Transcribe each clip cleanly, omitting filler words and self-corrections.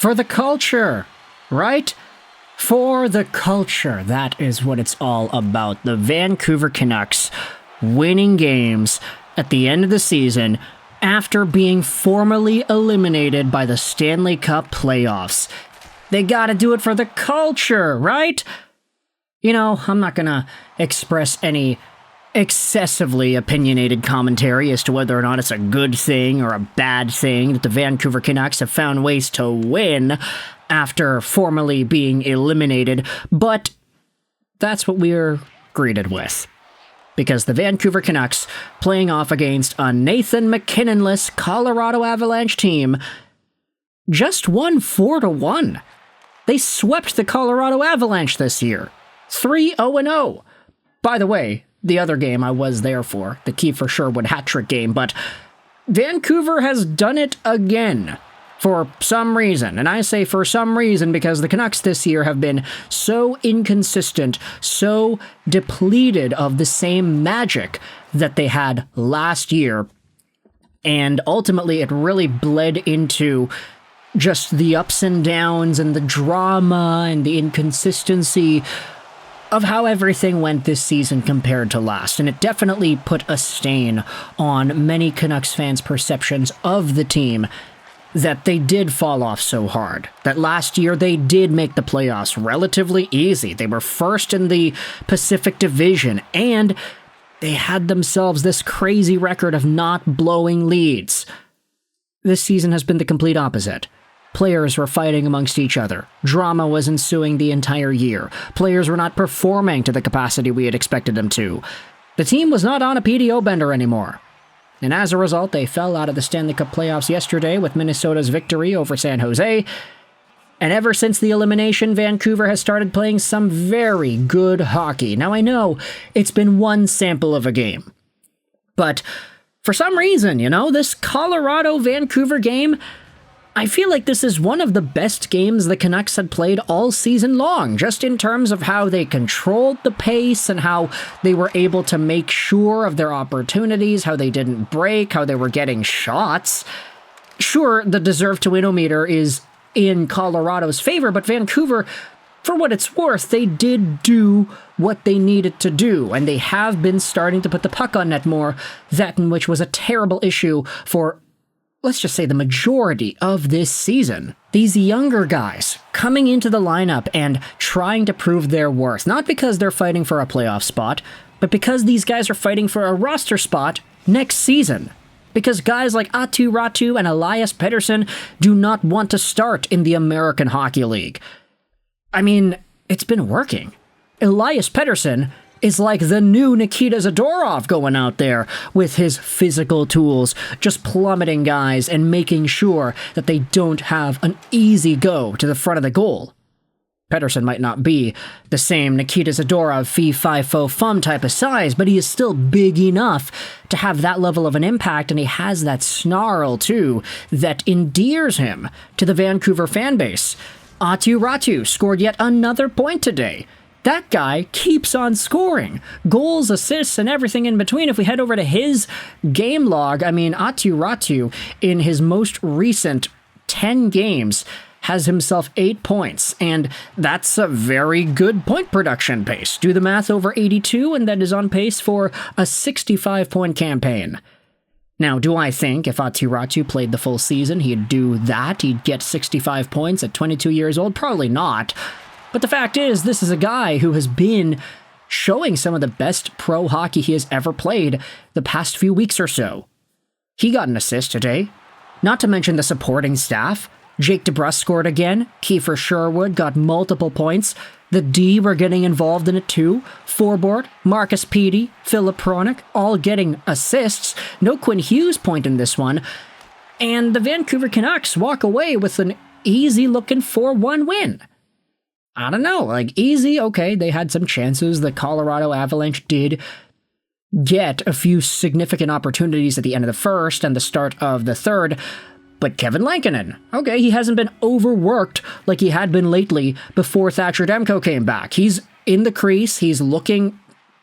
for the culture, right? For the culture. That is what it's all about. The Vancouver Canucks winning games at the end of the season after being formally eliminated by the Stanley Cup Playoffs. They gotta do it for the culture, right? You know, I'm not gonna express any excessively opinionated commentary as to whether or not it's a good thing or a bad thing that the Vancouver Canucks have found ways to win after formally being eliminated, but that's what we're greeted with. Because the Vancouver Canucks, playing off against a Nathan MacKinnon-less Colorado Avalanche team, just won 4-1. They swept the Colorado Avalanche this year. 3-0-0. By the way, the other game I was there for, the Kiefer Sherwood hat-trick game, but Vancouver has done it again. For some reason, and I say for some reason because the Canucks this year have been so inconsistent, so depleted of the same magic that they had last year, and ultimately it really bled into just the ups and downs and the drama and the inconsistency of how everything went this season compared to last, and it definitely put a stain on many Canucks fans' perceptions of the team, that they did fall off so hard. That last year they did make the playoffs relatively easy. They were first in the Pacific Division, and they had themselves this crazy record of not blowing leads. This season has been the complete opposite. Players were fighting amongst each other. Drama was ensuing the entire year. Players were not performing to the capacity we had expected them to. The team was not on a PDO bender anymore. And as a result, they fell out of the Stanley Cup playoffs yesterday with Minnesota's victory over San Jose. And ever since the elimination, Vancouver has started playing some very good hockey. Now, I know it's been one sample of a game. But for some reason, you know, this Colorado-Vancouver game, I feel like this is one of the best games the Canucks had played all season long, just in terms of how they controlled the pace and how they were able to make sure of their opportunities, how they didn't break, how they were getting shots. Sure, the deserve-to-win-o-meter is in Colorado's favor, but Vancouver, for what it's worth, they did do what they needed to do, and they have been starting to put the puck on net more, that in which was a terrible issue for, let's just say, the majority of this season. These younger guys coming into the lineup and trying to prove their worth, not because they're fighting for a playoff spot, but because these guys are fighting for a roster spot next season. Because guys like AATU RATY and ELIAS PETTERSSON do not want to start in the American Hockey League. I mean, it's been working. ELIAS PETTERSSON is like the new Nikita Zadorov going out there with his physical tools, just plummeting guys and making sure that they don't have an easy go to the front of the goal. Pettersson might not be the same Nikita Zadorov fee-fi-fo-fum type of size, but he is still big enough to have that level of an impact, and he has that snarl too that endears him to the Vancouver fanbase. AATU RATY scored yet another point today. That guy keeps on scoring. Goals, assists, and everything in between. If we head over to his game log, I mean, AATU RATY, in his most recent 10 games, has himself 8 points, and that's a very good point production pace. Do the math over 82, and that is on pace for a 65-point campaign. Now, do I think if AATU RATY played the full season, he'd do that? He'd get 65 points at 22 years old? Probably not. But the fact is, this is a guy who has been showing some of the best pro hockey he has ever played the past few weeks or so. He got an assist today. Not to mention the supporting staff. Jake DeBrusk scored again. Kiefer Sherwood got multiple points. The D were getting involved in it too. Forward, Marcus Petey, Philip Pronik, all getting assists. No Quinn Hughes point in this one. And the Vancouver Canucks walk away with an easy-looking 4-1 win. I don't know, like, easy, okay, they had some chances. The Colorado Avalanche did get a few significant opportunities at the end of the first and the start of the third, but Kevin Lankinen, okay, he hasn't been overworked like he had been lately before Thatcher Demko came back. He's in the crease, he's looking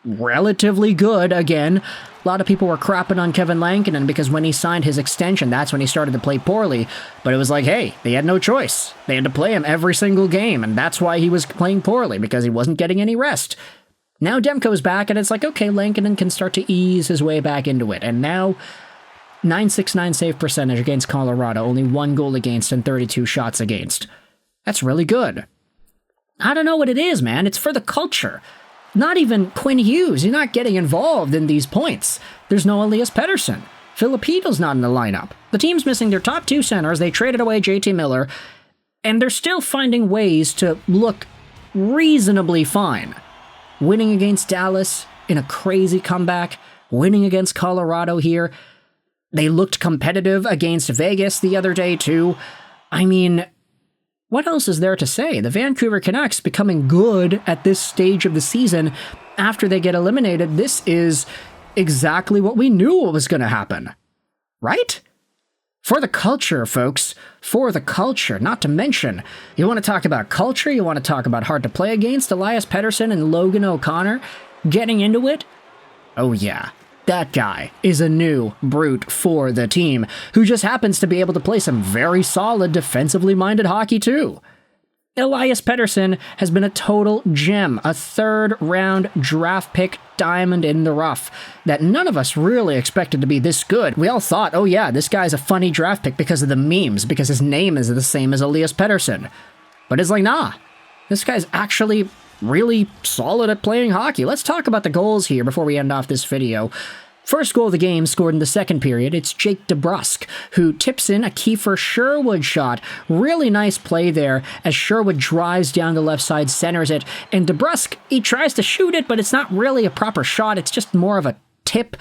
relatively good again. A lot of people were crapping on Kevin Lankinen because when he signed his extension, that's when he started to play poorly. But it was like, hey, they had no choice. They had to play him every single game, and that's why he was playing poorly, because he wasn't getting any rest. Now Demko's back, and it's like, okay, Lankinen can start to ease his way back into it. And now, .969 save percentage against Colorado, only 1 goal against and 32 shots against. That's really good. I don't know what it is, man. It's for the culture. Not even Quinn Hughes. You're not getting involved in these points. There's no Elias Pettersson. Filipino's not in the lineup. The team's missing their top 2 centers. They traded away JT Miller, and they're still finding ways to look reasonably fine. Winning against Dallas in a crazy comeback. Winning against Colorado here. They looked competitive against Vegas the other day, too. I mean, what else is there to say? The Vancouver Canucks becoming good at this stage of the season after they get eliminated. This is exactly what we knew was going to happen. Right? For the culture, folks. For the culture. Not to mention, you want to talk about culture? You want to talk about hard to play against? Elias Pettersson and Logan O'Connor getting into it? Oh yeah. That guy is a new brute for the team, who just happens to be able to play some very solid defensively minded hockey too. Elias Pettersson has been a total gem, a 3rd-round draft pick diamond in the rough that none of us really expected to be this good. We all thought, oh yeah, this guy's a funny draft pick because of the memes, because his name is the same as Elias Pettersson. But it's like, nah, this guy's actually really solid at playing hockey. Let's talk about the goals here before we end off this video. First goal of the game scored in the second period. It's Jake DeBrusk, who tips in a Kiefer Sherwood shot. Really nice play there as Sherwood drives down the left side, centers it, and DeBrusk, he tries to shoot it, but it's not really a proper shot. It's just more of a tip.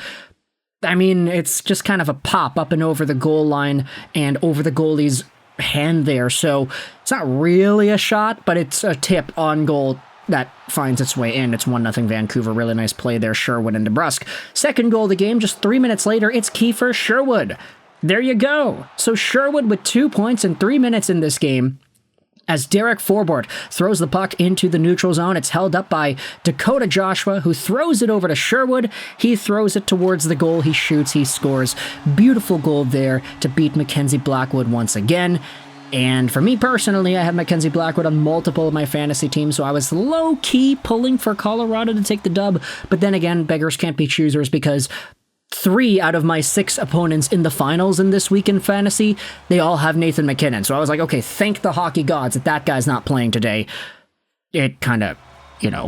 I mean, it's just kind of a pop up and over the goal line and over the goalie's hand there. So it's not really a shot, but it's a tip on goal that finds its way in. It's 1-0 Vancouver. Really nice play there, Sherwood and DeBrusk. Second goal of the game, just 3 minutes later, it's Kiefer Sherwood. There you go. So Sherwood with 2 points in 3 minutes in this game. As Derek Forbort throws the puck into the neutral zone, it's held up by Dakota Joshua, who throws it over to Sherwood. He throws it towards the goal. He shoots. He scores. Beautiful goal there to beat Mackenzie Blackwood once again. And for me personally, I have Mackenzie Blackwood on multiple of my fantasy teams, so I was low-key pulling for Colorado to take the dub. But then again, beggars can't be choosers, because 3 out of my 6 opponents in the finals in this week in fantasy, they all have Nathan MacKinnon. So I was like, okay, thank the hockey gods that guy's not playing today. It kind of,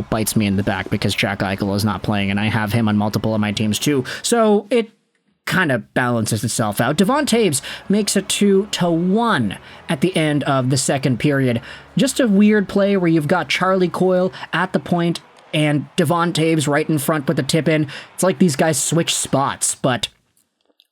bites me in the back because Jack Eichel is not playing, and I have him on multiple of my teams too. So it kind of balances itself out. Devon Toews makes it 2-1 at the end of the second period. Just a weird play where you've got Charlie Coyle at the point and Devon Toews right in front with the tip in. It's like these guys switch spots, but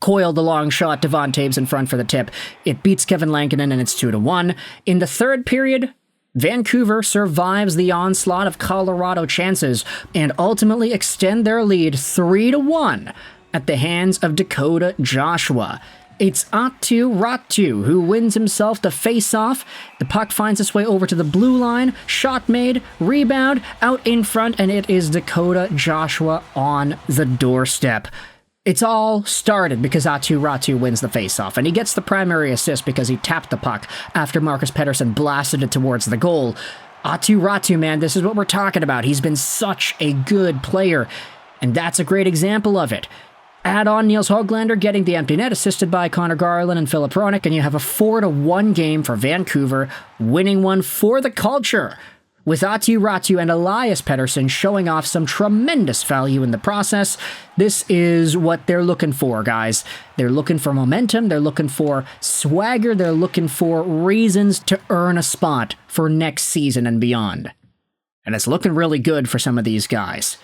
Coyle the long shot, Devon Toews in front for the tip. It beats Kevin Lankinen, and it's 2-1. In the third period, Vancouver survives the onslaught of Colorado chances and ultimately extend their lead 3-1 at the hands of Dakota Joshua. It's AATU RATY who wins himself the face-off. The puck finds its way over to the blue line. Shot made, rebound, out in front, and it is Dakota Joshua on the doorstep. It's all started because AATU RATY wins the face-off, and he gets the primary assist because he tapped the puck after Marcus Pettersson blasted it towards the goal. AATU RATY, man, this is what we're talking about. He's been such a good player, and that's a great example of it. Add on Nils Hoglander getting the empty net, assisted by Connor Garland and Philip Hronik, and you have a 4-1 game for Vancouver, winning one for the culture, with AATU RATY and Elias Pettersson showing off some tremendous value in the process. This is what they're looking for, guys. They're looking for momentum, they're looking for swagger, they're looking for reasons to earn a spot for next season and beyond. And it's looking really good for some of these guys.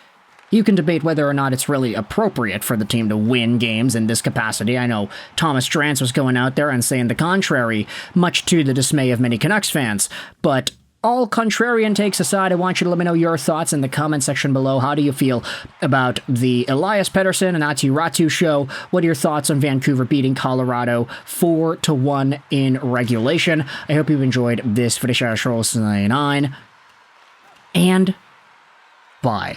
You can debate whether or not it's really appropriate for the team to win games in this capacity. I know Thomas Drance was going out there and saying the contrary, much to the dismay of many Canucks fans. But all contrarian takes aside, I want you to let me know your thoughts in the comment section below. How do you feel about the Elias Pettersson and AATU RATY show? What are your thoughts on Vancouver beating Colorado 4-1 in regulation? I hope you've enjoyed this video. And bye.